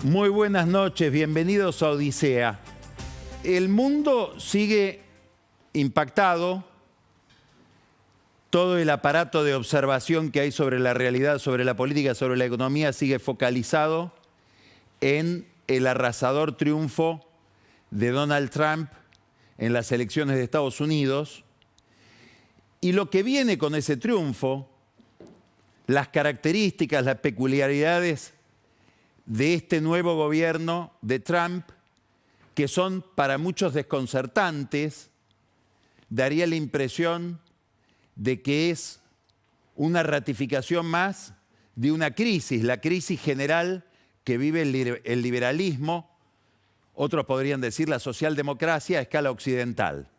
Muy buenas noches, bienvenidos a Odisea. El mundo sigue impactado, todo el aparato de observación que hay sobre la realidad, sobre la política, sobre la economía sigue focalizado en el arrasador triunfo de Donald Trump en las elecciones de Estados Unidos. Y lo que viene con ese triunfo, las características, las peculiaridades de este nuevo gobierno de Trump, que son para muchos desconcertantes, daría la impresión de que es una ratificación más de una crisis, la crisis general que vive el liberalismo, otros podrían decir la socialdemocracia a escala occidental.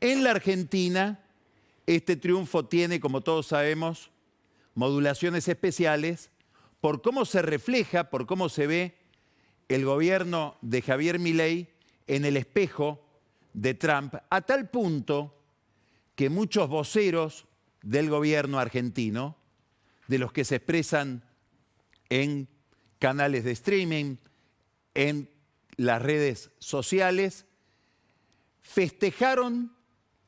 En la Argentina, este triunfo tiene, como todos sabemos, modulaciones especiales por cómo se refleja, por cómo se ve el gobierno de Javier Milei en el espejo de Trump, a tal punto que muchos voceros del gobierno argentino, de los que se expresan en canales de streaming, en las redes sociales, festejaron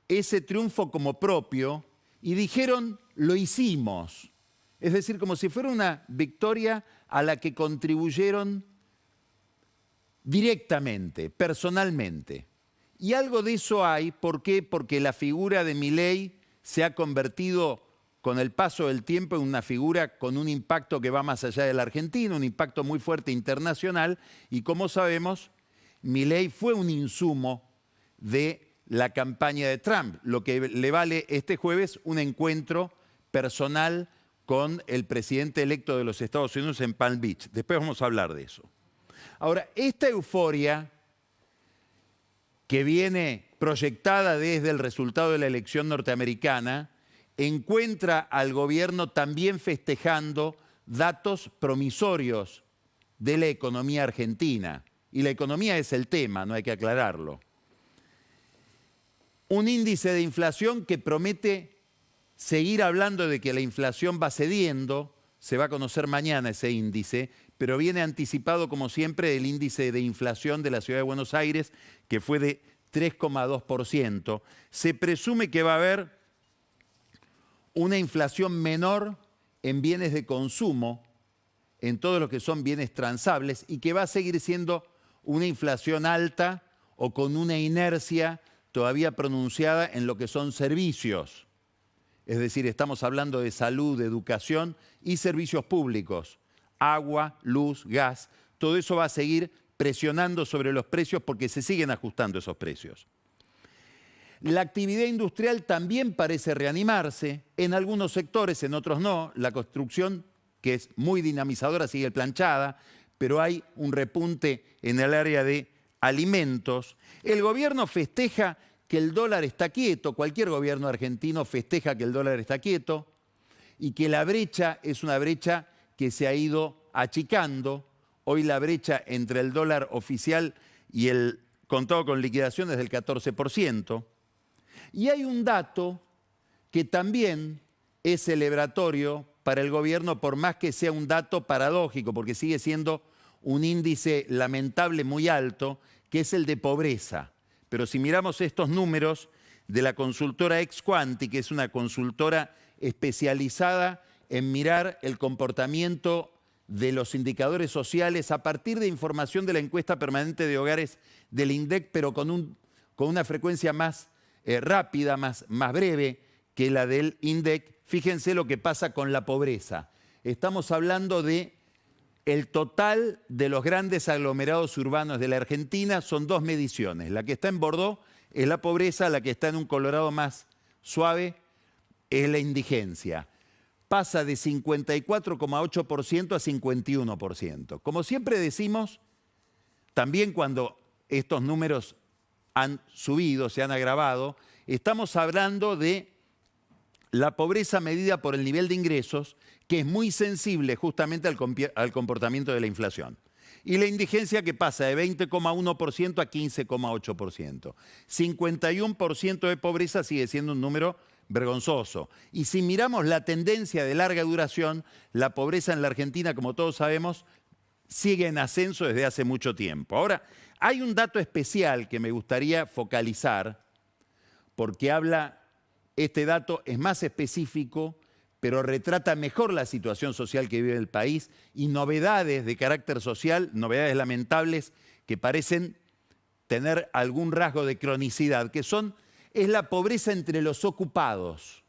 ese triunfo como propio y dijeron, lo hicimos. Es decir, como si fuera una victoria a la que contribuyeron directamente, personalmente. Y algo de eso hay, ¿por qué? Porque la figura de Milei se ha convertido con el paso del tiempo en una figura con un impacto que va más allá de la Argentina, un impacto muy fuerte internacional, y como sabemos, Milei fue un insumo de la campaña de Trump, lo que le vale este jueves un encuentro personal con el presidente electo de los Estados Unidos en Palm Beach. Después vamos a hablar de eso. Ahora, esta euforia que viene proyectada desde el resultado de la elección norteamericana encuentra al gobierno también festejando datos promisorios de la economía argentina. Y la economía es el tema, no hay que aclararlo. Un índice de inflación que promete seguir hablando de que la inflación va cediendo, se va a conocer mañana ese índice, pero viene anticipado como siempre del índice de inflación de la Ciudad de Buenos Aires, que fue de 3,2%. Se presume que va a haber una inflación menor en bienes de consumo, en todo lo que son bienes transables, y que va a seguir siendo una inflación alta o con una inercia todavía pronunciada en lo que son servicios. Es decir, estamos hablando de salud, de educación y servicios públicos. Agua, luz, gas, todo eso va a seguir presionando sobre los precios porque se siguen ajustando esos precios. La actividad industrial también parece reanimarse, en algunos sectores, en otros no. La construcción, que es muy dinamizadora, sigue planchada, pero hay un repunte en el área de alimentos. El gobierno festeja que el dólar está quieto, cualquier gobierno argentino festeja que el dólar está quieto y que la brecha es una brecha que se ha ido achicando. Hoy la brecha entre el dólar oficial y el contado con liquidación es del 14%. Y hay un dato que también es celebratorio para el gobierno, por más que sea un dato paradójico, porque sigue siendo un índice lamentable muy alto, que es el de pobreza. Pero si miramos estos números de la consultora Exquanti, que es una consultora especializada en mirar el comportamiento de los indicadores sociales a partir de información de la encuesta permanente de hogares del INDEC, pero con una frecuencia más rápida, más breve que la del INDEC, fíjense lo que pasa con la pobreza. Estamos hablando de el total de los grandes aglomerados urbanos de la Argentina, son dos mediciones. La que está en Bordeaux es la pobreza, la que está en un Colorado más suave es la indigencia. Pasa de 54,8% a 51%. Como siempre decimos, también cuando estos números han subido, se han agravado, estamos hablando de la pobreza medida por el nivel de ingresos, que es muy sensible justamente al comportamiento de la inflación. Y la indigencia que pasa de 20,1% a 15,8%. 51% de pobreza sigue siendo un número vergonzoso. Y si miramos la tendencia de larga duración, la pobreza en la Argentina, como todos sabemos, sigue en ascenso desde hace mucho tiempo. Ahora, hay un dato especial que me gustaría focalizar, porque este dato es más específico, pero retrata mejor la situación social que vive el país y novedades de carácter social, novedades lamentables que parecen tener algún rasgo de cronicidad, es la pobreza entre los ocupados.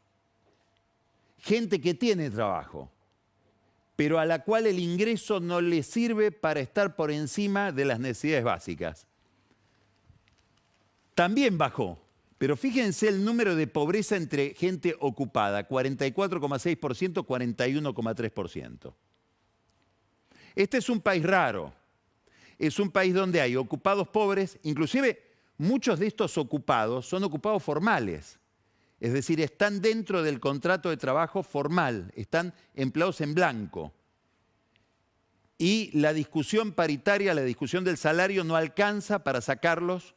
Gente que tiene trabajo, pero a la cual el ingreso no le sirve para estar por encima de las necesidades básicas. También bajó, pero fíjense el número de pobreza entre gente ocupada, 44,6%, 41,3%. Este es un país raro, es un país donde hay ocupados pobres, inclusive muchos de estos ocupados son ocupados formales. Es decir, están dentro del contrato de trabajo formal, están empleados en blanco. Y la discusión paritaria, la discusión del salario no alcanza para sacarlos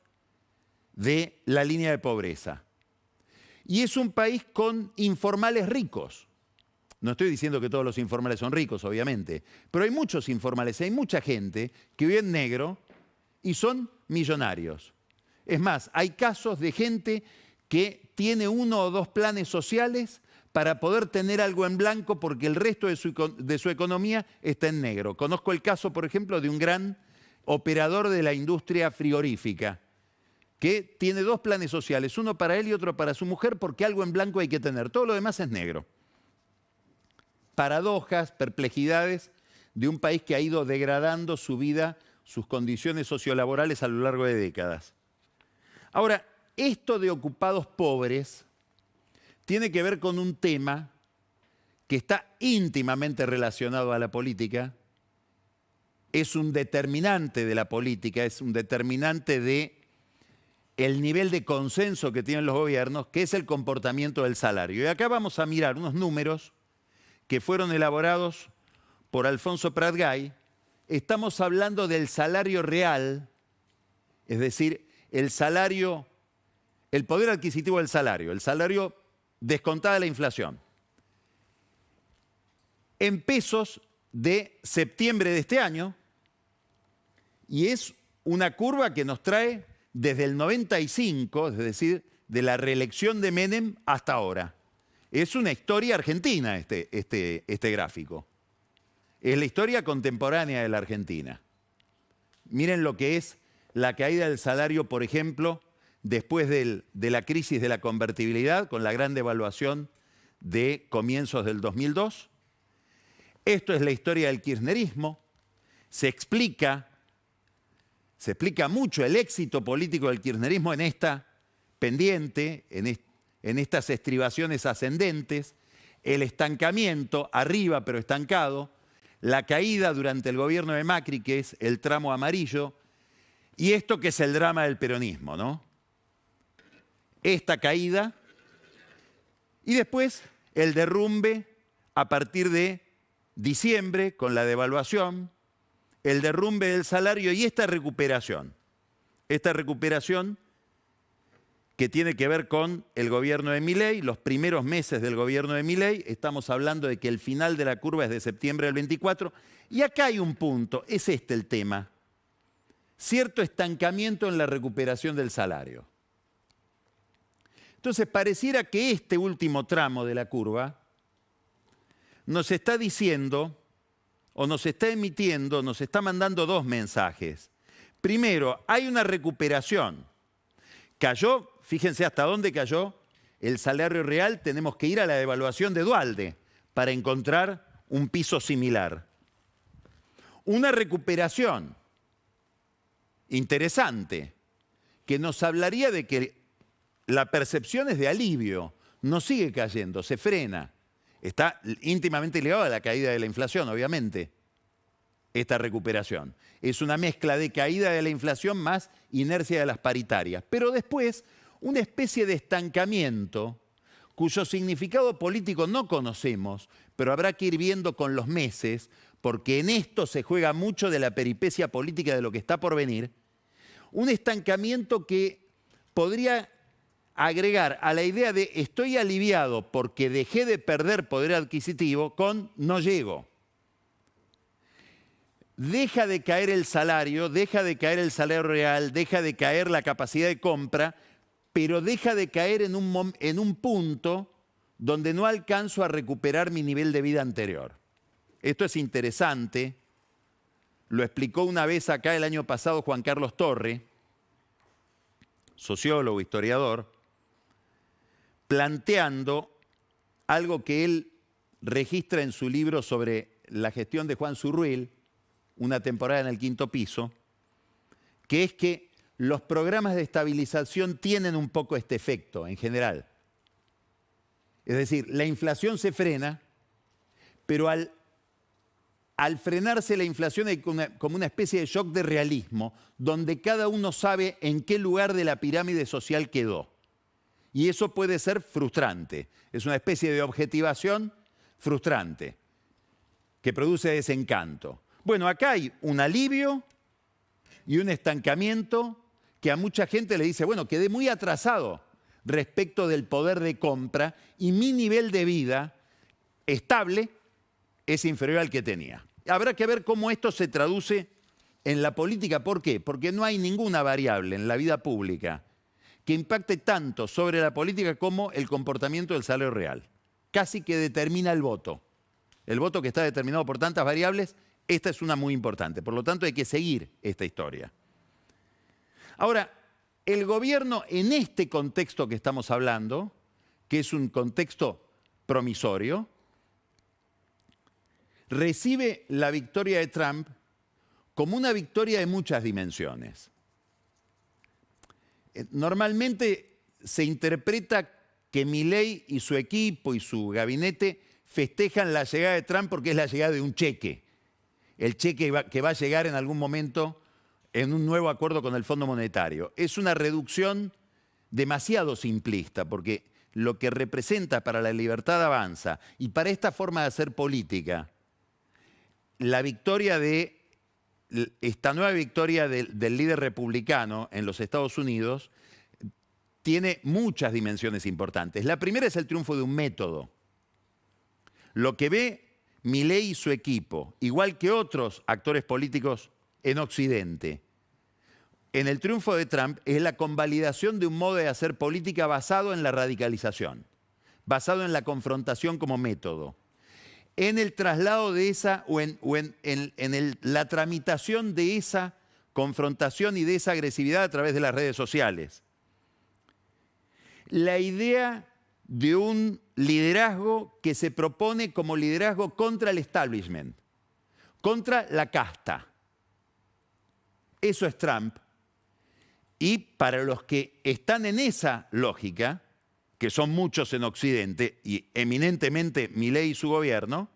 de la línea de pobreza. Y es un país con informales ricos. No estoy diciendo que todos los informales son ricos, obviamente, pero hay muchos informales, hay mucha gente que vive en negro y son millonarios. Es más, hay casos de gente que tiene 1 o 2 planes sociales para poder tener algo en blanco porque el resto de su economía está en negro. Conozco el caso, por ejemplo, de un gran operador de la industria frigorífica que tiene 2 planes sociales, uno para él y otro para su mujer, porque algo en blanco hay que tener. Todo lo demás es negro. Paradojas, perplejidades de un país que ha ido degradando su vida, sus condiciones sociolaborales a lo largo de décadas. Ahora, esto de ocupados pobres tiene que ver con un tema que está íntimamente relacionado a la política, es un determinante de la política, es un determinante de el nivel de consenso que tienen los gobiernos, que es el comportamiento del salario. Y acá vamos a mirar unos números que fueron elaborados por Alfonso Prat-Gay. Estamos hablando del salario real, es decir, el poder adquisitivo del salario, el salario descontada la inflación. En pesos de septiembre de este año, y es una curva que nos trae desde el 95, es decir, de la reelección de Menem hasta ahora. Es una historia argentina este gráfico. Es la historia contemporánea de la Argentina. Miren lo que es la caída del salario, por ejemplo, después de la crisis de la convertibilidad, con la gran devaluación de comienzos del 2002. Esto es la historia del kirchnerismo. Se explica mucho el éxito político del kirchnerismo en esta pendiente, en estas estribaciones ascendentes, el estancamiento, arriba pero estancado, la caída durante el gobierno de Macri, que es el tramo amarillo, y esto que es el drama del peronismo, ¿no? Esta caída y después el derrumbe a partir de diciembre con la devaluación, el derrumbe del salario y esta recuperación que tiene que ver con el gobierno de Milei, los primeros meses del gobierno de Milei. Estamos hablando de que el final de la curva es de septiembre del 24, y acá hay un punto, es este el tema, cierto estancamiento en la recuperación del salario. Entonces, pareciera que este último tramo de la curva nos está diciendo, o nos está emitiendo, nos está mandando 2 mensajes. Primero, hay una recuperación. Cayó, fíjense hasta dónde cayó el salario real, tenemos que ir a la devaluación de Duhalde para encontrar un piso similar. Una recuperación interesante que nos hablaría de que la percepción es de alivio, no sigue cayendo, se frena. Está íntimamente ligado a la caída de la inflación, obviamente, esta recuperación. Es una mezcla de caída de la inflación más inercia de las paritarias. Pero después, una especie de estancamiento cuyo significado político no conocemos, pero habrá que ir viendo con los meses, porque en esto se juega mucho de la peripecia política de lo que está por venir. Un estancamiento que podría agregar a la idea de estoy aliviado porque dejé de perder poder adquisitivo con no llego. deja de caer el salario, deja de caer el salario real, deja de caer la capacidad de compra, pero deja de caer en un punto donde no alcanzo a recuperar mi nivel de vida anterior. Esto es interesante, lo explicó una vez acá el año pasado Juan Carlos Torre, sociólogo, historiador, planteando algo que él registra en su libro sobre la gestión de Juan Zurruel, Una temporada en el quinto piso, que es que los programas de estabilización tienen un poco este efecto en general. Es decir, la inflación se frena, pero al frenarse la inflación hay como una especie de shock de realismo, donde cada uno sabe en qué lugar de la pirámide social quedó. Y eso puede ser frustrante. Es una especie de objetivación frustrante, que produce desencanto. Bueno, acá hay un alivio y un estancamiento que a mucha gente le dice, bueno, quedé muy atrasado respecto del poder de compra y mi nivel de vida estable es inferior al que tenía. Habrá que ver cómo esto se traduce en la política. ¿Por qué? Porque no hay ninguna variable en la vida pública que impacte tanto sobre la política como el comportamiento del salario real. Casi que determina el voto. El voto que está determinado por tantas variables, esta es una muy importante. Por lo tanto, hay que seguir esta historia. Ahora, el gobierno en este contexto que estamos hablando, que es un contexto promisorio, recibe la victoria de Trump como una victoria de muchas dimensiones. Normalmente se interpreta que Milei y su equipo y su gabinete festejan la llegada de Trump porque es la llegada de un cheque. El cheque que va a llegar en algún momento en un nuevo acuerdo con el Fondo Monetario. Es una reducción demasiado simplista porque lo que representa para la libertad avanza y para esta forma de hacer política, la victoria de esta nueva victoria del líder republicano en los Estados Unidos tiene muchas dimensiones importantes. La primera es el triunfo de un método. Lo que ve Milei y su equipo, igual que otros actores políticos en Occidente, en el triunfo de Trump es la convalidación de un modo de hacer política basado en la radicalización, basado en la confrontación como método, en el traslado de esa o en la tramitación de esa confrontación y de esa agresividad a través de las redes sociales. La idea de un liderazgo que se propone como liderazgo contra el establishment, contra la casta. Eso es Trump. Y para los que están en esa lógica, que son muchos en Occidente y eminentemente Milei y su gobierno,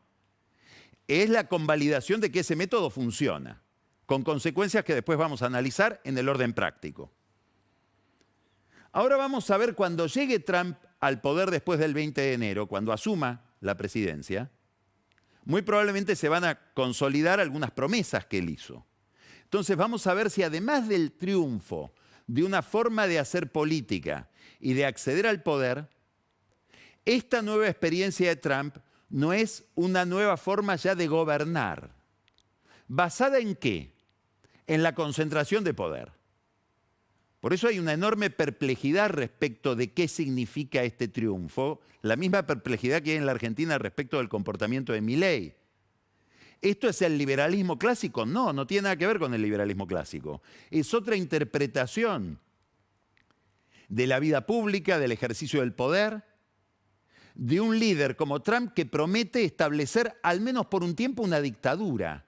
es la convalidación de que ese método funciona, con consecuencias que después vamos a analizar en el orden práctico. Ahora vamos a ver cuando llegue Trump al poder después del 20 de enero, cuando asuma la presidencia, muy probablemente se van a consolidar algunas promesas que él hizo. Entonces vamos a ver si además del triunfo de una forma de hacer política y de acceder al poder, esta nueva experiencia de Trump no es una nueva forma ya de gobernar. ¿Basada en qué? En la concentración de poder. Por eso hay una enorme perplejidad respecto de qué significa este triunfo, la misma perplejidad que hay en la Argentina respecto del comportamiento de Milei. ¿Esto es el liberalismo clásico? No, no tiene nada que ver con el liberalismo clásico. Es otra interpretación de la vida pública, del ejercicio del poder, de un líder como Trump que promete establecer, al menos por un tiempo, una dictadura,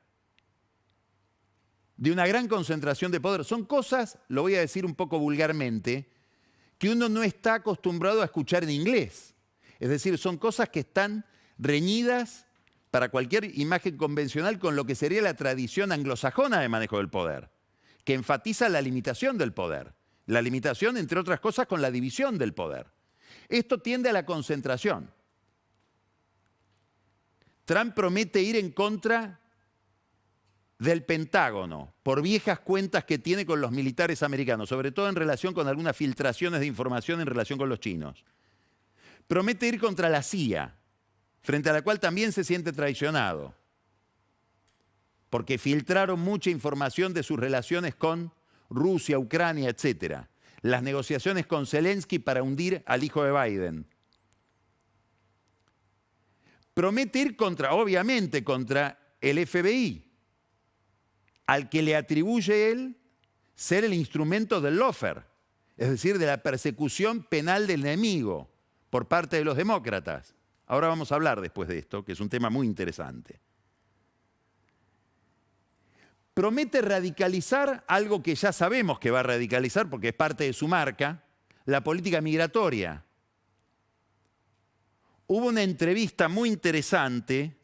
de una gran concentración de poder. Son cosas, lo voy a decir un poco vulgarmente, que uno no está acostumbrado a escuchar en inglés. Es decir, son cosas que están reñidas para cualquier imagen convencional con lo que sería la tradición anglosajona de manejo del poder, que enfatiza la limitación del poder. La limitación, entre otras cosas, con la división del poder. Esto tiende a la concentración. Trump promete ir en contra del Pentágono por viejas cuentas que tiene con los militares americanos, sobre todo en relación con algunas filtraciones de información en relación con los chinos. Promete ir contra la CIA, frente a la cual también se siente traicionado. porque filtraron mucha información de sus relaciones con Rusia, Ucrania, etc. Las negociaciones con Zelensky para hundir al hijo de Biden. Promete ir obviamente, contra el FBI, al que le atribuye él ser el instrumento del lawfare, es decir, de la persecución penal del enemigo por parte de los demócratas. Ahora vamos a hablar después de esto, que es un tema muy interesante. Promete radicalizar algo que ya sabemos que va a radicalizar porque es parte de su marca, la política migratoria. Hubo una entrevista muy interesante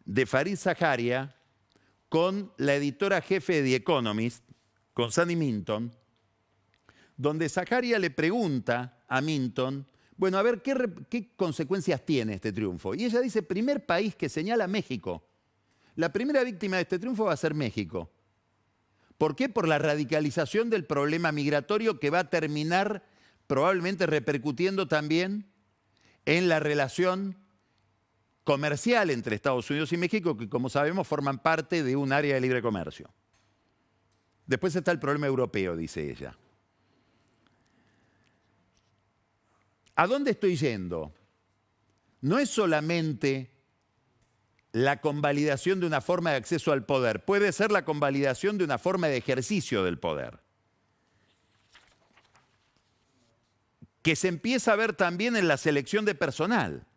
de Fareed Zakaria con la editora jefe de The Economist, con Sandy Minton, donde Zakaria le pregunta a Minton, bueno, a ver, ¿qué consecuencias tiene este triunfo? Y ella dice, primer país que señala México. La primera víctima de este triunfo va a ser México. ¿Por qué? Por la radicalización del problema migratorio que va a terminar probablemente repercutiendo también en la relación comercial entre Estados Unidos y México, que como sabemos forman parte de un área de libre comercio. Después está el problema europeo, dice ella. ¿A dónde estoy yendo? No es solamente la convalidación de una forma de acceso al poder, puede ser la convalidación de una forma de ejercicio del poder, que se empieza a ver también en la selección de personal.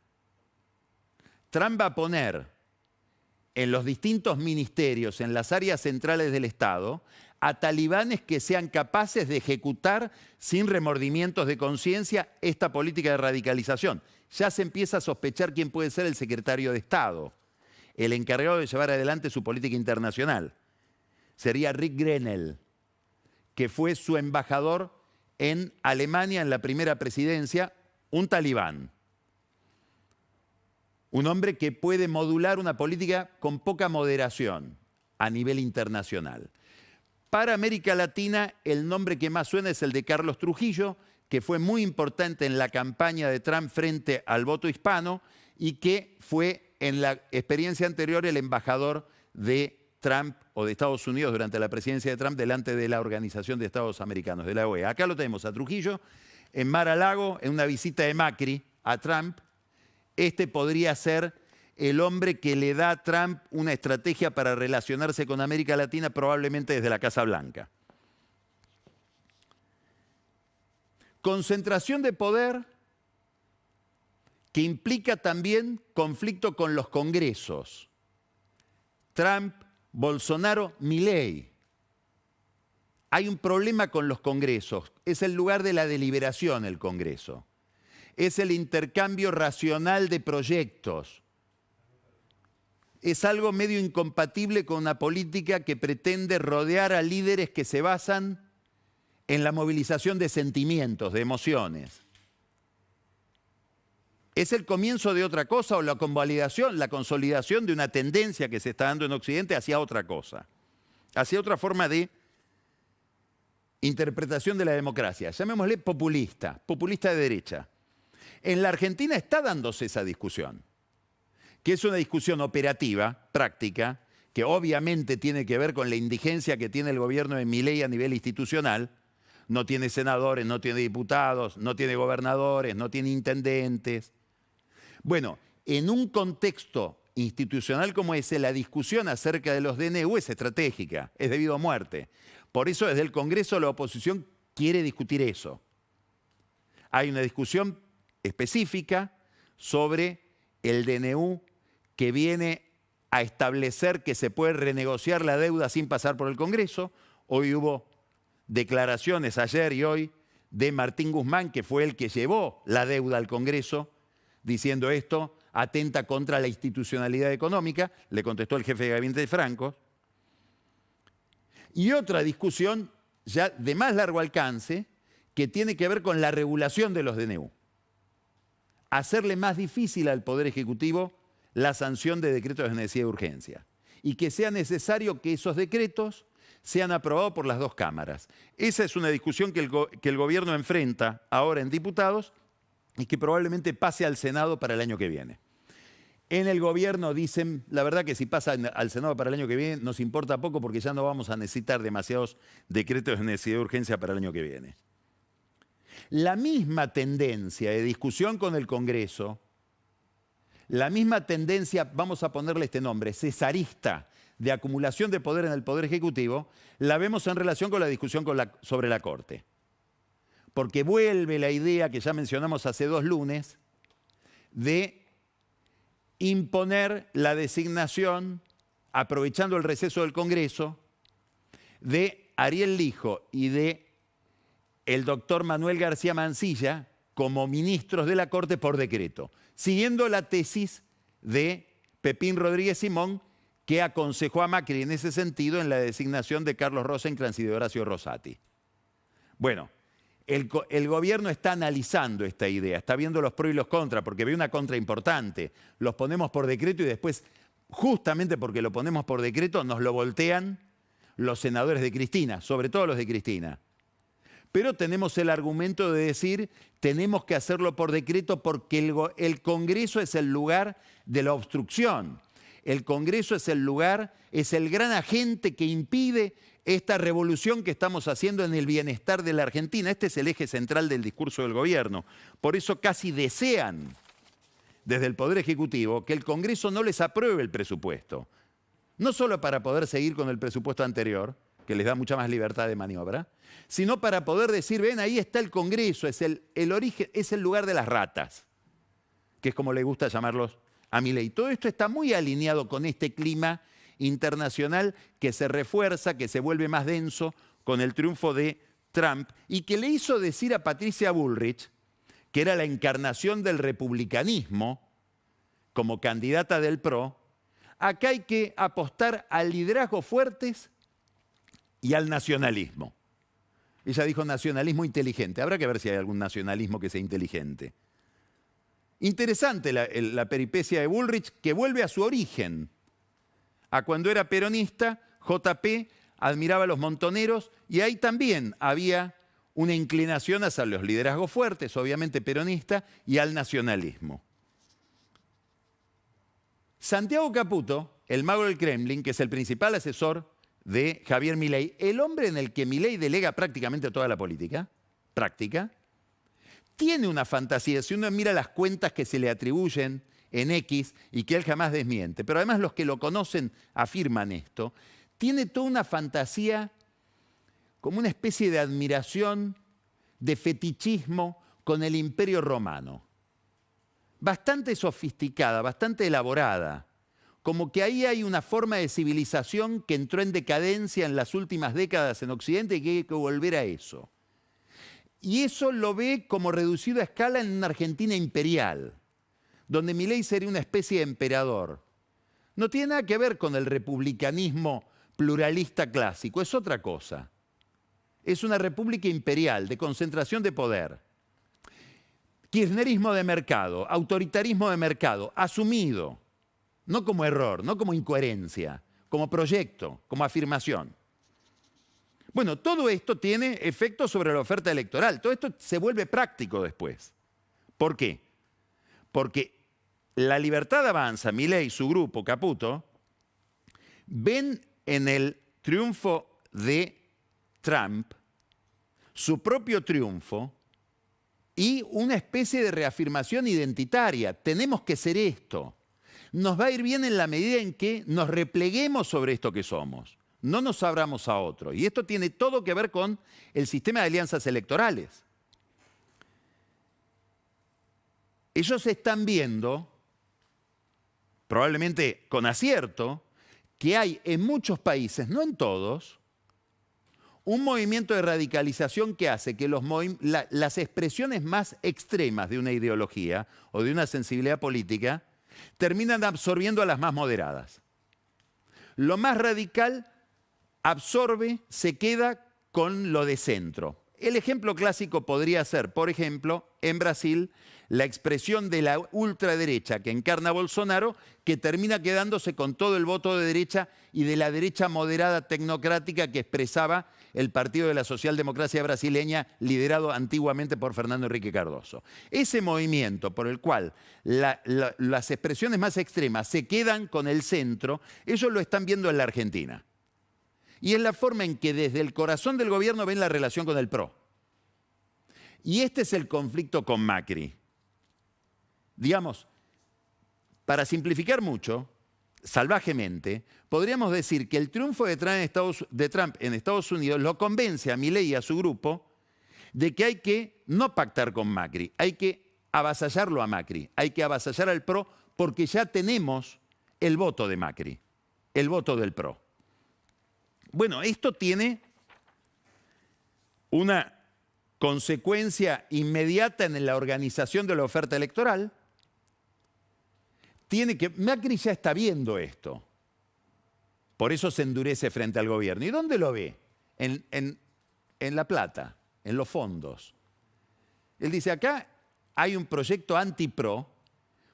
Trump va a poner en los distintos ministerios, en las áreas centrales del Estado, a talibanes que sean capaces de ejecutar sin remordimientos de conciencia esta política de radicalización. Ya se empieza a sospechar quién puede ser el secretario de Estado, el encargado de llevar adelante su política internacional. Sería Rick Grenell, que fue su embajador en Alemania en la primera presidencia, un talibán. Un hombre que puede modular una política con poca moderación a nivel internacional. Para América Latina, el nombre que más suena es el de Carlos Trujillo, que fue muy importante en la campaña de Trump frente al voto hispano y que fue en la experiencia anterior el embajador de Trump o de Estados Unidos durante la presidencia de Trump delante de la Organización de Estados Americanos, de la OEA. Acá lo tenemos a Trujillo en Mar-a-Lago, en una visita de Macri a Trump. Este podría ser el hombre que le da a Trump una estrategia para relacionarse con América Latina, probablemente desde la Casa Blanca. Concentración de poder que implica también conflicto con los congresos. Trump, Bolsonaro, Milei. Hay un problema con los congresos. Es el lugar de la deliberación el Congreso. Es el intercambio racional de proyectos. Es algo medio incompatible con una política que pretende rodear a líderes que se basan en la movilización de sentimientos, de emociones. ¿Es el comienzo de otra cosa o la convalidación, la consolidación de una tendencia que se está dando en Occidente hacia otra cosa? Hacia otra forma de interpretación de la democracia. Llamémosle populista, populista de derecha. En la Argentina está dándose esa discusión, que es una discusión operativa, práctica, que obviamente tiene que ver con la indigencia que tiene el gobierno de Milei a nivel institucional. No tiene senadores, no tiene diputados, no tiene gobernadores, no tiene intendentes. Bueno, en un contexto institucional como ese, la discusión acerca de los DNU es estratégica, es debido a muerte. Por eso desde el Congreso la oposición quiere discutir eso. Hay una discusión específica sobre el DNU que viene a establecer que se puede renegociar la deuda sin pasar por el Congreso. Hoy hubo declaraciones ayer y hoy de Martín Guzmán, que fue el que llevó la deuda al Congreso, diciendo esto atenta contra la institucionalidad económica, le contestó el jefe de gabinete de Franco. Y otra discusión ya de más largo alcance que tiene que ver con la regulación de los DNU. Hacerle más difícil al Poder Ejecutivo la sanción de decretos de necesidad de urgencia y que sea necesario que esos decretos sean aprobados por las dos cámaras. Esa es una discusión que el gobierno enfrenta ahora en diputados y que probablemente pase al Senado para el año que viene. En el gobierno dicen, la verdad que si pasa al Senado para el año que viene, nos importa poco porque ya no vamos a necesitar demasiados decretos de necesidad de urgencia para el año que viene. La misma tendencia de discusión con el Congreso, la misma tendencia, vamos a ponerle este nombre, cesarista, de acumulación de poder en el Poder Ejecutivo, la vemos en relación con la discusión sobre la Corte. Porque vuelve la idea que ya mencionamos hace 2 lunes de imponer la designación, aprovechando el receso del Congreso, de Ariel Lijo y de el doctor Manuel García Mansilla como ministros de la Corte por decreto, siguiendo la tesis de Pepín Rodríguez Simón, que aconsejó a Macri en ese sentido en la designación de Carlos Rosencrantz y de Horacio Rosati. Bueno, el gobierno está analizando esta idea, está viendo los pros y los contras, porque ve una contra importante. Los ponemos por decreto y después, justamente porque lo ponemos por decreto, nos lo voltean los senadores de Cristina, sobre todo los de Cristina. Pero tenemos el argumento de decir, tenemos que hacerlo por decreto porque el Congreso es el lugar de la obstrucción. El Congreso es el lugar, es el gran agente que impide esta revolución que estamos haciendo en el bienestar de la Argentina. Este es el eje central del discurso del gobierno. Por eso casi desean, desde el Poder Ejecutivo, que el Congreso no les apruebe el presupuesto. No solo para poder seguir con el presupuesto anterior, que les da mucha más libertad de maniobra, sino para poder decir, ven, ahí está el Congreso, es el origen, es el lugar de las ratas, que es como le gusta llamarlos a Milei. Todo esto está muy alineado con este clima internacional que se refuerza, que se vuelve más denso con el triunfo de Trump y que le hizo decir a Patricia Bullrich, que era la encarnación del republicanismo como candidata del PRO, acá hay que apostar a liderazgos fuertes y al nacionalismo. Ella dijo nacionalismo inteligente. Habrá que ver si hay algún nacionalismo que sea inteligente. Interesante la peripecia de Bullrich, que vuelve a su origen. A cuando era peronista, JP admiraba a los montoneros y ahí también había una inclinación hacia los liderazgos fuertes, obviamente peronista, y al nacionalismo. Santiago Caputo, el mago del Kremlin, que es el principal asesor de Javier Milei, el hombre en el que Milei delega prácticamente toda la política, práctica, tiene una fantasía. Si uno mira las cuentas que se le atribuyen en X y que él jamás desmiente, pero además los que lo conocen afirman esto, tiene toda una fantasía como una especie de admiración, de fetichismo con el Imperio Romano. Bastante sofisticada, bastante elaborada. Como que ahí hay una forma de civilización que entró en decadencia en las últimas décadas en Occidente y que hay que volver a eso. Y eso lo ve como reducido a escala en una Argentina imperial, donde Milei sería una especie de emperador. No tiene nada que ver con el republicanismo pluralista clásico, es otra cosa. Es una república imperial, de concentración de poder. Kirchnerismo de mercado, autoritarismo de mercado, asumido. No como error, no como incoherencia, como proyecto, como afirmación. Bueno, todo esto tiene efectos sobre la oferta electoral. Todo esto se vuelve práctico después. ¿Por qué? Porque La Libertad Avanza, Milei y su grupo, Caputo, ven en el triunfo de Trump su propio triunfo y una especie de reafirmación identitaria. Tenemos que ser esto. Nos va a ir bien en la medida en que nos repleguemos sobre esto que somos. No nos abramos a otro. Y esto tiene todo que ver con el sistema de alianzas electorales. Ellos están viendo, probablemente con acierto, que hay en muchos países, no en todos, un movimiento de radicalización que hace que las expresiones más extremas de una ideología o de una sensibilidad política terminan absorbiendo a las más moderadas. Lo más radical absorbe, se queda con lo de centro. El ejemplo clásico podría ser, por ejemplo, en Brasil, la expresión de la ultraderecha que encarna Bolsonaro, que termina quedándose con todo el voto de derecha y de la derecha moderada tecnocrática que expresaba el Partido de la Socialdemocracia Brasileña, liderado antiguamente por Fernando Henrique Cardoso. Ese movimiento por el cual las expresiones más extremas se quedan con el centro, ellos lo están viendo en la Argentina. Y es la forma en que desde el corazón del gobierno ven la relación con el PRO. Y este es el conflicto con Macri. Digamos, para simplificar mucho, salvajemente, podríamos decir que el triunfo de Trump en Estados Unidos lo convence a Milei y a su grupo de que hay que no pactar con Macri, hay que avasallarlo a Macri, hay que avasallar al PRO porque ya tenemos el voto de Macri, el voto del PRO. Bueno, esto tiene una consecuencia inmediata en la organización de la oferta electoral. Macri ya está viendo esto. Por eso se endurece frente al gobierno. ¿Y dónde lo ve? En La Plata, en los fondos. Él dice, acá hay un proyecto anti-PRO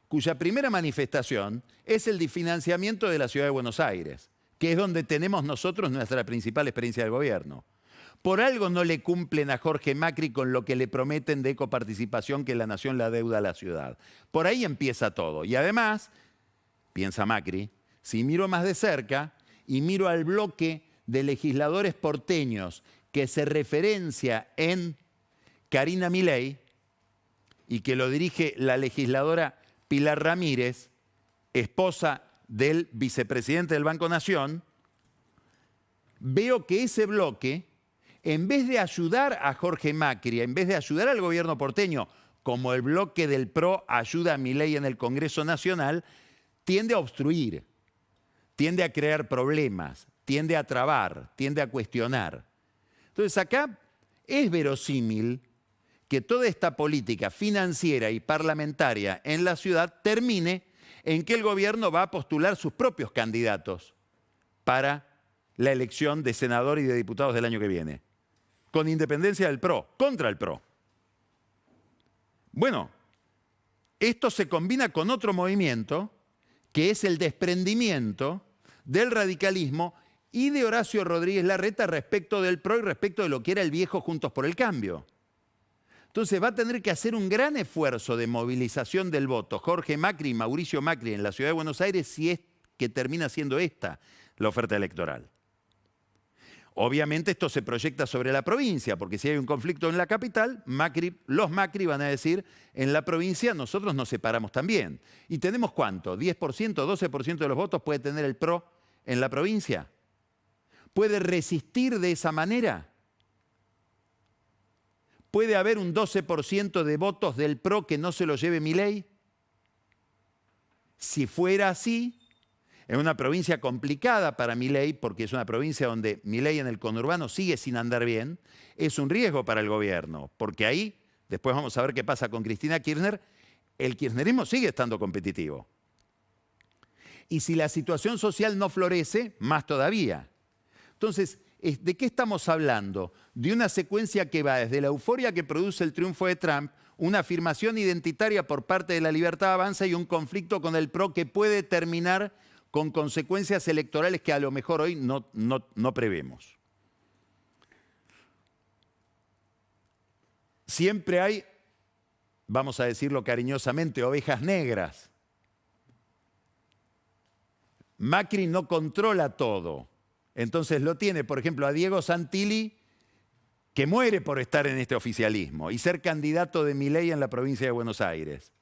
cuya primera manifestación es el financiamiento de la Ciudad de Buenos Aires, que es donde tenemos nosotros nuestra principal experiencia del gobierno. Por algo no le cumplen a Jorge Macri con lo que le prometen de ecoparticipación que la nación le adeuda a la ciudad. Por ahí empieza todo. Y además, piensa Macri, si miro más de cerca y miro al bloque de legisladores porteños que se referencia en Karina Milei y que lo dirige la legisladora Pilar Ramírez, esposa del vicepresidente del Banco Nación, veo que ese bloque, en vez de ayudar a Jorge Macri, en vez de ayudar al gobierno porteño, como el bloque del PRO ayuda a Milei en el Congreso Nacional, tiende a obstruir, tiende a crear problemas, tiende a trabar, tiende a cuestionar. Entonces acá es verosímil que toda esta política financiera y parlamentaria en la ciudad termine en que el gobierno va a postular sus propios candidatos para la elección de senador y de diputados del año que viene, con independencia del PRO, contra el PRO. Bueno, esto se combina con otro movimiento, que es el desprendimiento del radicalismo y de Horacio Rodríguez Larreta respecto del PRO y respecto de lo que era el viejo Juntos por el Cambio. Entonces va a tener que hacer un gran esfuerzo de movilización del voto Jorge Macri y Mauricio Macri en la Ciudad de Buenos Aires si es que termina siendo esta la oferta electoral. Obviamente esto se proyecta sobre la provincia, porque si hay un conflicto en la capital, los Macri van a decir, en la provincia nosotros nos separamos también. ¿Y tenemos cuánto? ¿10%, 12% de los votos puede tener el PRO en la provincia? ¿Puede resistir de esa manera? ¿Puede haber un 12% de votos del PRO que no se lo lleve Milei? Si fuera así, en una provincia complicada para Milei, porque es una provincia donde Milei en el conurbano sigue sin andar bien, es un riesgo para el gobierno, porque ahí, después vamos a ver qué pasa con Cristina Kirchner, el kirchnerismo sigue estando competitivo. Y si la situación social no florece, más todavía. Entonces, ¿de qué estamos hablando? De una secuencia que va desde la euforia que produce el triunfo de Trump, una afirmación identitaria por parte de la Libertad Avanza y un conflicto con el PRO que puede terminar con consecuencias electorales que a lo mejor hoy no prevemos. Siempre hay, vamos a decirlo cariñosamente, ovejas negras. Macri no controla todo. Entonces lo tiene, por ejemplo, a Diego Santilli, que muere por estar en este oficialismo y ser candidato de Milei en la provincia de Buenos Aires.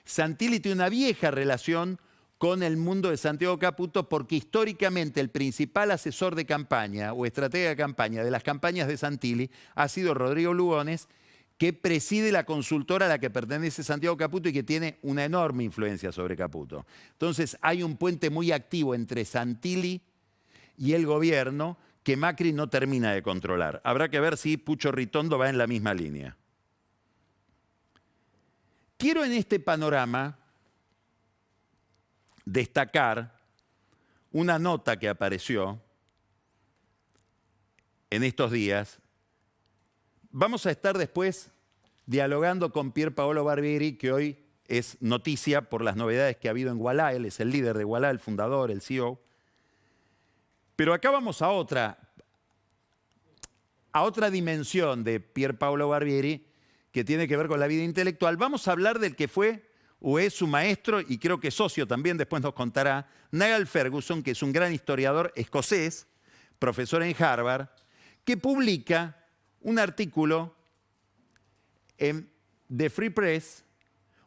Santilli tiene una vieja relación con el mundo de Santiago Caputo porque históricamente el principal asesor de campaña o estratega de campaña de las campañas de Santilli ha sido Rodrigo Lugones, que preside la consultora a la que pertenece Santiago Caputo y que tiene una enorme influencia sobre Caputo. Entonces hay un puente muy activo entre Santilli y el gobierno que Macri no termina de controlar. Habrá que ver si Pucho Ritondo va en la misma línea. Quiero en este panorama destacar una nota que apareció en estos días Vamos a estar después dialogando con Pier Paolo Barbieri, que hoy es noticia por las novedades que ha habido en Ualá. Él es el líder de Ualá, el fundador, el CEO. Pero acá vamos a otra dimensión de Pier Paolo Barbieri, que tiene que ver con la vida intelectual. Vamos a hablar del que fue o es su maestro, y creo que socio también, después nos contará, Niall Ferguson, que es un gran historiador escocés, profesor en Harvard, que publica un artículo en The Free Press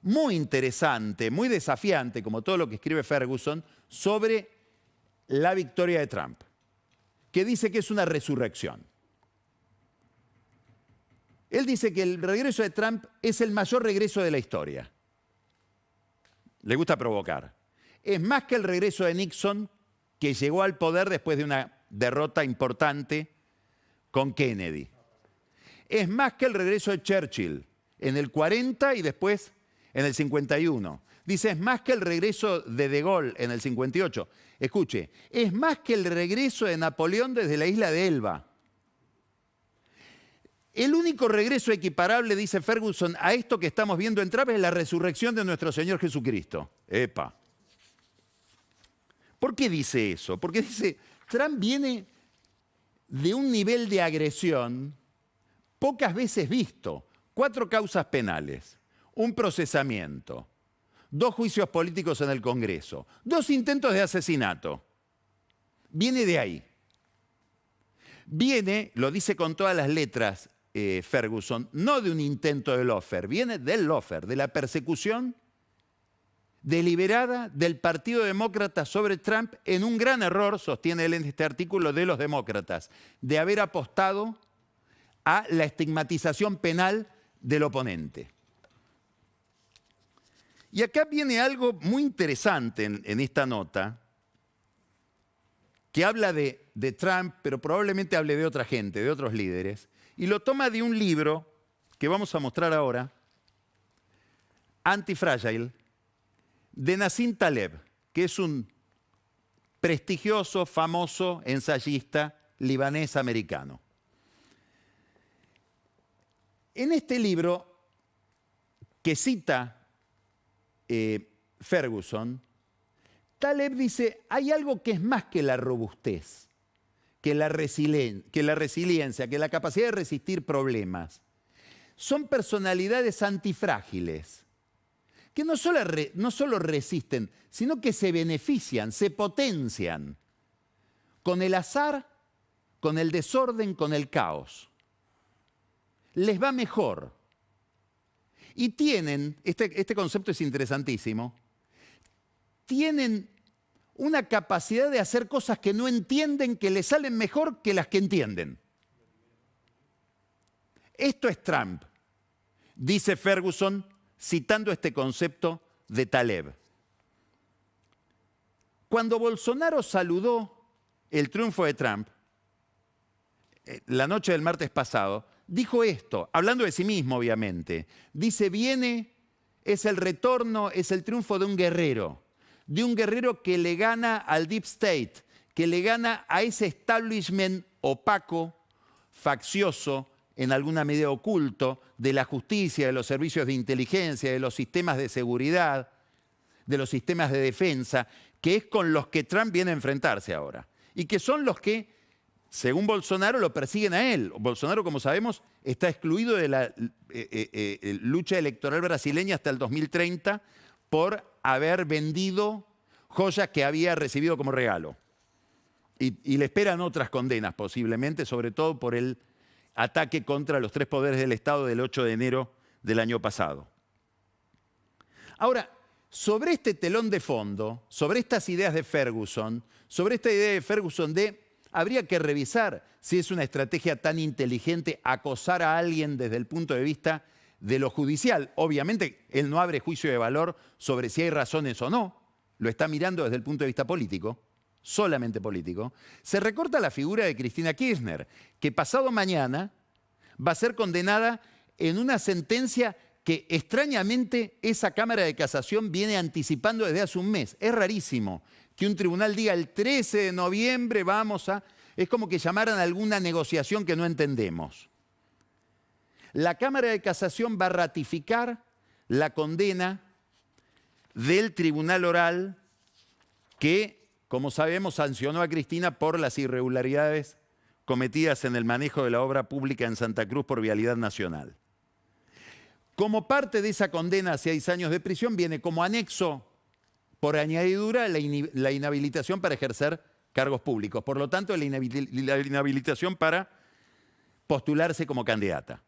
muy interesante, muy desafiante, como todo lo que escribe Ferguson, sobre la victoria de Trump, que dice que es una resurrección. Él dice que el regreso de Trump es el mayor regreso de la historia. Le gusta provocar. Es más que el regreso de Nixon, que llegó al poder después de una derrota importante con Kennedy. Es más que el regreso de Churchill en el 40 y después en el 51. Dice, es más que el regreso de Gaulle en el 58. Escuche, es más que el regreso de Napoleón desde la isla de Elba. El único regreso equiparable, dice Ferguson, a esto que estamos viendo en Trump es la resurrección de nuestro Señor Jesucristo. ¡Epa! ¿Por qué dice eso? Porque dice, Trump viene de un nivel de agresión pocas veces visto. 4 causas penales, un procesamiento, 2 juicios políticos en el Congreso, 2 intentos de asesinato. Viene de ahí. Viene, lo dice con todas las letras Ferguson, no de un intento de lawfare, viene del lawfare, de la persecución deliberada del Partido Demócrata sobre Trump en un gran error, sostiene él en este artículo, de los demócratas, de haber apostado a la estigmatización penal del oponente. Y acá viene algo muy interesante en esta nota, que habla de Trump, pero probablemente hable de otra gente, de otros líderes, y lo toma de un libro que vamos a mostrar ahora, Antifragile, de Nassim Taleb, que es un prestigioso, famoso ensayista libanés-americano. En este libro, que cita Ferguson, Taleb dice, hay algo que es más que la robustez, que la resiliencia, que la capacidad de resistir problemas. Son personalidades antifrágiles, que no solo resisten, sino que se benefician, se potencian con el azar, con el desorden, con el caos. Les va mejor. Y tienen, este concepto es interesantísimo, tienen una capacidad de hacer cosas que no entienden, que les salen mejor que las que entienden. Esto es Trump, dice Ferguson, citando este concepto de Taleb. Cuando Bolsonaro saludó el triunfo de Trump, la noche del martes pasado, dijo esto, hablando de sí mismo, obviamente. Dice, es el retorno, es el triunfo de un guerrero que le gana al Deep State, que le gana a ese establishment opaco, faccioso, en alguna medida oculto, de la justicia, de los servicios de inteligencia, de los sistemas de seguridad, de los sistemas de defensa, que es con los que Trump viene a enfrentarse ahora. Y que son los que, según Bolsonaro, lo persiguen a él. Bolsonaro, como sabemos, está excluido de la lucha electoral brasileña hasta el 2030 por haber vendido joyas que había recibido como regalo. Y le esperan otras condenas posiblemente, sobre todo por el ataque contra los 3 poderes del Estado del 8 de enero del año pasado. Ahora, sobre este telón de fondo, sobre estas ideas de Ferguson, sobre esta idea de Ferguson habría que revisar si es una estrategia tan inteligente acosar a alguien desde el punto de vista de lo judicial. Obviamente, él no abre juicio de valor sobre si hay razones o no, lo está mirando desde el punto de vista político, solamente político. Se recorta la figura de Cristina Kirchner, que pasado mañana va a ser condenada en una sentencia que extrañamente esa Cámara de Casación viene anticipando desde hace un mes. Es rarísimo que un tribunal diga el 13 de noviembre vamos a... Es como que llamaran a alguna negociación que no entendemos. La Cámara de Casación va a ratificar la condena del Tribunal Oral que, como sabemos, sancionó a Cristina por las irregularidades cometidas en el manejo de la obra pública en Santa Cruz por Vialidad Nacional. Como parte de esa condena a 6 años de prisión, viene como anexo, por añadidura, la inhabilitación para ejercer cargos públicos. Por lo tanto, la inhabilitación para postularse como candidata.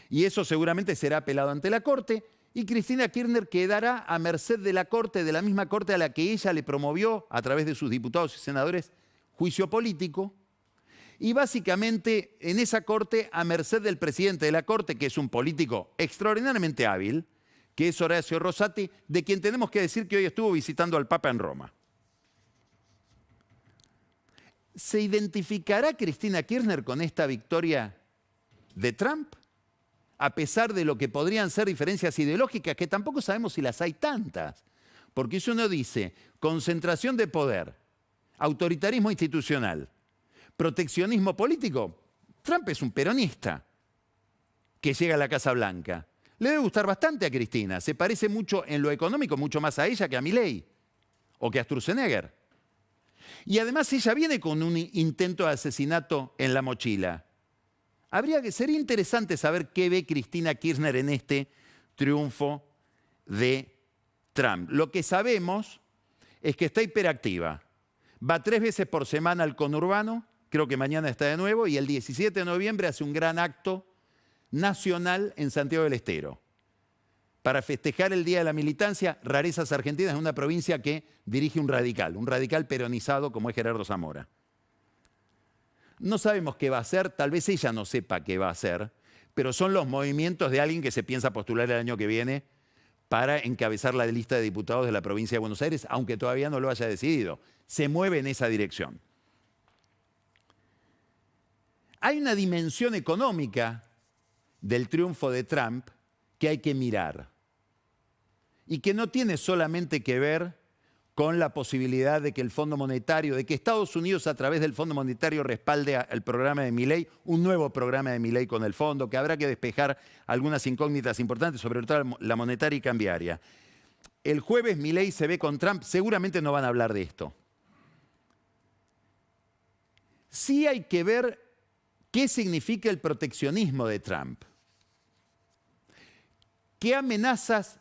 Y eso seguramente será apelado ante la Corte, y Cristina Kirchner quedará a merced de la Corte, de la misma Corte a la que ella le promovió, a través de sus diputados y senadores, juicio político, y básicamente en esa Corte a merced del presidente de la Corte, que es un político extraordinariamente hábil, que es Horacio Rosati, de quien tenemos que decir que hoy estuvo visitando al Papa en Roma. ¿Se identificará Cristina Kirchner con esta victoria de Trump? A pesar de lo que podrían ser diferencias ideológicas, que tampoco sabemos si las hay tantas. Porque si uno dice concentración de poder, autoritarismo institucional, proteccionismo político, Trump es un peronista que llega a la Casa Blanca. Le debe gustar bastante a Cristina. Se parece mucho en lo económico, mucho más a ella que a Milei o que a Sturzenegger. Y además ella viene con un intento de asesinato en la mochila. Sería interesante saber qué ve Cristina Kirchner en este triunfo de Trump. Lo que sabemos es que está hiperactiva. Va 3 veces por semana al conurbano, creo que mañana está de nuevo, y el 17 de noviembre hace un gran acto nacional en Santiago del Estero para festejar el Día de la Militancia, rarezas argentinas, en una provincia que dirige un radical peronizado como es Gerardo Zamora. No sabemos qué va a hacer, tal vez ella no sepa qué va a hacer, pero son los movimientos de alguien que se piensa postular el año que viene para encabezar la lista de diputados de la provincia de Buenos Aires, aunque todavía no lo haya decidido. Se mueve en esa dirección. Hay una dimensión económica del triunfo de Trump que hay que mirar y que no tiene solamente que ver con la posibilidad de que el Fondo Monetario, de que Estados Unidos a través del Fondo Monetario respalde al programa de Milei, un nuevo programa de Milei con el fondo, que habrá que despejar algunas incógnitas importantes, sobre todo la monetaria y cambiaria. El jueves Milei se ve con Trump, seguramente no van a hablar de esto. Sí hay que ver qué significa el proteccionismo de Trump. ¿Qué amenazas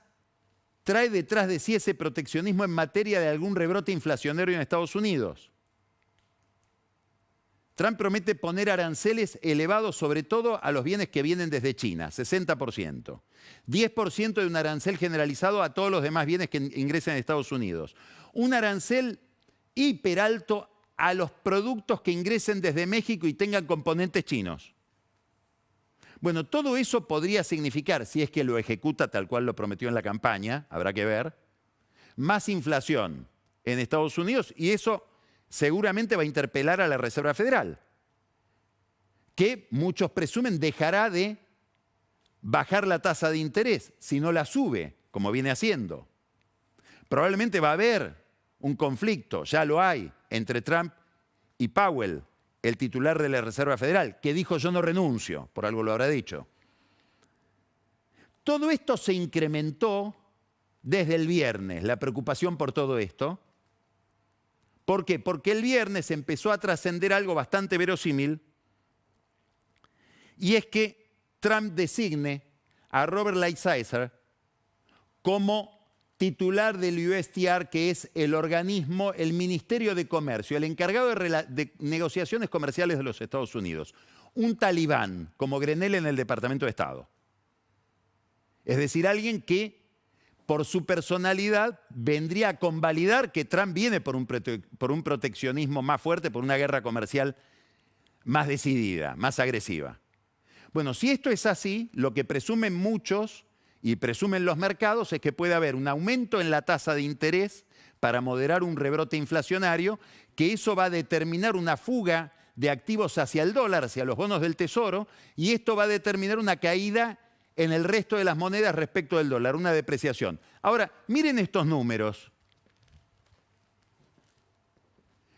trae detrás de sí ese proteccionismo en materia de algún rebrote inflacionario en Estados Unidos? Trump promete poner aranceles elevados sobre todo a los bienes que vienen desde China, 60%. 10% de un arancel generalizado a todos los demás bienes que ingresen a Estados Unidos. Un arancel hiperalto a los productos que ingresen desde México y tengan componentes chinos. Bueno, todo eso podría significar, si es que lo ejecuta tal cual lo prometió en la campaña, habrá que ver, más inflación en Estados Unidos, y eso seguramente va a interpelar a la Reserva Federal, que muchos presumen dejará de bajar la tasa de interés si no la sube, como viene haciendo. Probablemente va a haber un conflicto, ya lo hay, entre Trump y Powell, el titular de la Reserva Federal, que dijo yo no renuncio, por algo lo habrá dicho. Todo esto se incrementó desde el viernes, la preocupación por todo esto. ¿Por qué? Porque el viernes empezó a trascender algo bastante verosímil, y es que Trump designe a Robert Lighthizer como titular del USTR, que es el organismo, el Ministerio de Comercio, el encargado de negociaciones comerciales de los Estados Unidos. Un talibán, como Grenell en el Departamento de Estado. Es decir, alguien que, por su personalidad, vendría a convalidar que Trump viene por un proteccionismo más fuerte, por una guerra comercial más decidida, más agresiva. Bueno, si esto es así, lo que presumen muchos y presumen los mercados es que puede haber un aumento en la tasa de interés para moderar un rebrote inflacionario, que eso va a determinar una fuga de activos hacia el dólar, hacia los bonos del Tesoro, y esto va a determinar una caída en el resto de las monedas respecto del dólar, una depreciación. Ahora, miren estos números.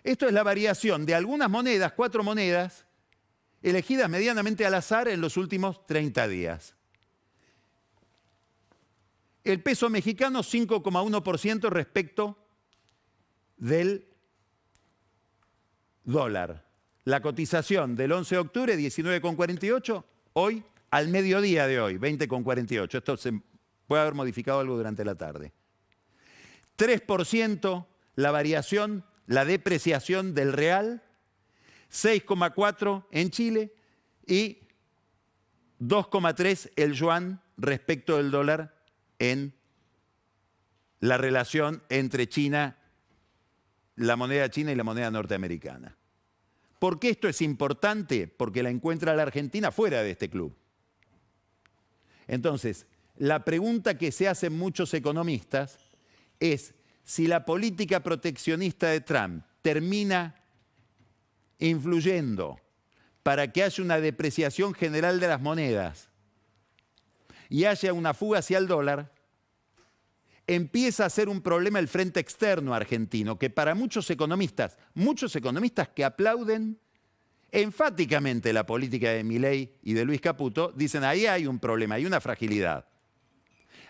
Esto es la variación de algunas monedas, 4 monedas, elegidas medianamente al azar en los últimos 30 días. El peso mexicano 5,1% respecto del dólar. La cotización del 11 de octubre, 19,48, hoy, al mediodía de hoy, 20,48. Esto se puede haber modificado algo durante la tarde. 3% la variación, la depreciación del real, 6,4 en Chile y 2,3 el yuan respecto del dólar en la relación entre China, la moneda china y la moneda norteamericana. ¿Por qué esto es importante? Porque la encuentra la Argentina fuera de este club. Entonces, la pregunta que se hacen muchos economistas es si la política proteccionista de Trump termina influyendo para que haya una depreciación general de las monedas y haya una fuga hacia el dólar, empieza a ser un problema el frente externo argentino, que para muchos economistas que aplauden enfáticamente la política de Milei y de Luis Caputo, dicen ahí hay un problema, hay una fragilidad.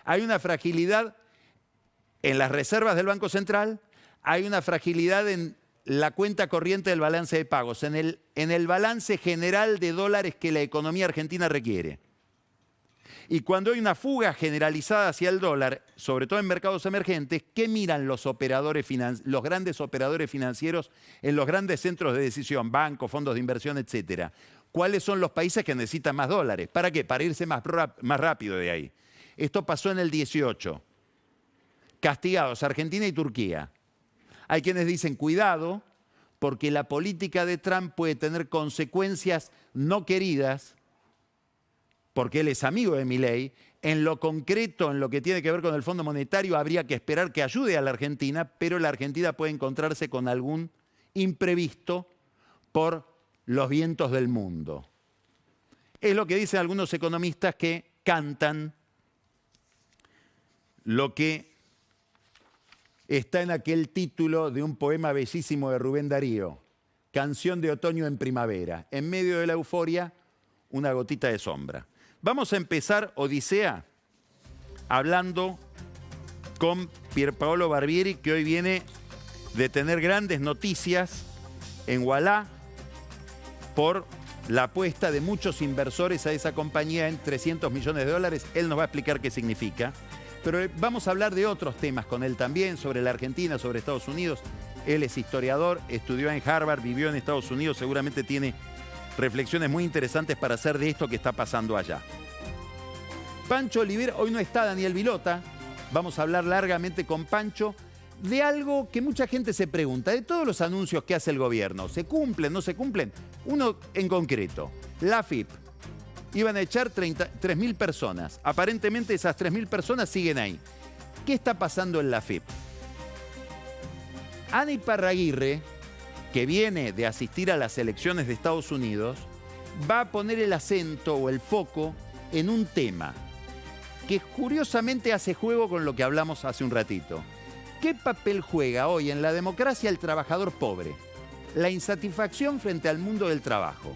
Hay una fragilidad en las reservas del Banco Central, hay una fragilidad en la cuenta corriente del balance de pagos, en el balance general de dólares que la economía argentina requiere. Y cuando hay una fuga generalizada hacia el dólar, sobre todo en mercados emergentes, ¿qué miran los grandes operadores financieros en los grandes centros de decisión, bancos, fondos de inversión, etcétera? ¿Cuáles son los países que necesitan más dólares? ¿Para qué? Para irse más rápido de ahí. Esto pasó en el 18. Castigados Argentina y Turquía. Hay quienes dicen, cuidado, porque la política de Trump puede tener consecuencias no queridas, porque él es amigo de Milei. En lo concreto, en lo que tiene que ver con el Fondo Monetario, habría que esperar que ayude a la Argentina, pero la Argentina puede encontrarse con algún imprevisto por los vientos del mundo. Es lo que dicen algunos economistas que cantan lo que está en aquel título de un poema bellísimo de Rubén Darío, Canción de otoño en primavera. En medio de la euforia, una gotita de sombra. Vamos a empezar Odisea hablando con Pierpaolo Barbieri, que hoy viene de tener grandes noticias en Ualá por la apuesta de muchos inversores a esa compañía en $300 millones. Él nos va a explicar qué significa. Pero vamos a hablar de otros temas con él también, sobre la Argentina, sobre Estados Unidos. Él es historiador, estudió en Harvard, vivió en Estados Unidos, seguramente tiene reflexiones muy interesantes para hacer de esto que está pasando allá. Pancho Olivera, hoy no está Daniel Vilota, vamos a hablar largamente con Pancho de algo que mucha gente se pregunta, de todos los anuncios que hace el gobierno, ¿se cumplen, no se cumplen? Uno en concreto, la AFIP. Iban a echar 3.000 personas. Aparentemente esas 3.000 personas siguen ahí. ¿Qué está pasando en la AFIP? Ana Iparraguirre, que viene de asistir a las elecciones de Estados Unidos, va a poner el acento o el foco en un tema que curiosamente hace juego con lo que hablamos hace un ratito. ¿Qué papel juega hoy en la democracia el trabajador pobre? La insatisfacción frente al mundo del trabajo.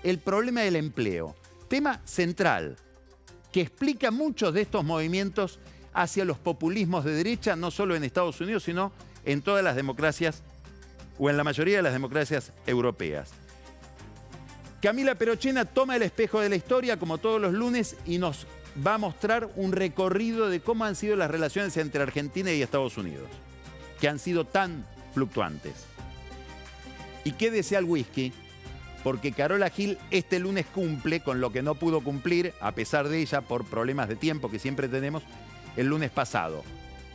El problema del empleo. Tema central, que explica muchos de estos movimientos hacia los populismos de derecha, no solo en Estados Unidos, sino en todas las democracias, o en la mayoría de las democracias europeas. Camila Perochena toma el espejo de la historia, como todos los lunes, y nos va a mostrar un recorrido de cómo han sido las relaciones entre Argentina y Estados Unidos, que han sido tan fluctuantes. Y quédese al whisky, porque Carola Gil este lunes cumple con lo que no pudo cumplir, a pesar de ella, por problemas de tiempo que siempre tenemos, el lunes pasado.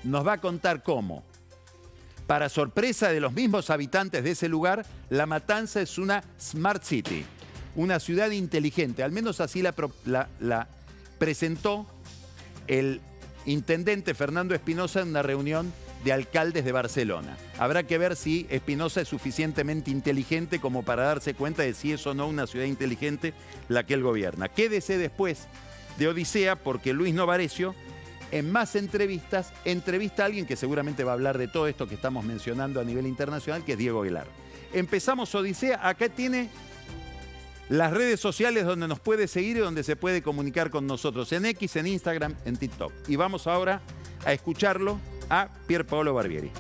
Nos va a contar cómo, para sorpresa de los mismos habitantes de ese lugar, La Matanza es una Smart City, una ciudad inteligente. Al menos así la presentó el intendente Fernando Espinosa en una reunión de alcaldes de Barcelona. Habrá que ver si Espinosa es suficientemente inteligente como para darse cuenta de si es o no una ciudad inteligente la que él gobierna. Quédese después de Odisea, porque Luis Novarecio, en más entrevistas, entrevista a alguien que seguramente va a hablar de todo esto que estamos mencionando a nivel internacional, que es Diego Aguilar. Empezamos Odisea. Acá tiene las redes sociales donde nos puede seguir y donde se puede comunicar con nosotros, en X, en Instagram, en TikTok. Y vamos ahora a escucharlo a Pier Paolo Barbieri.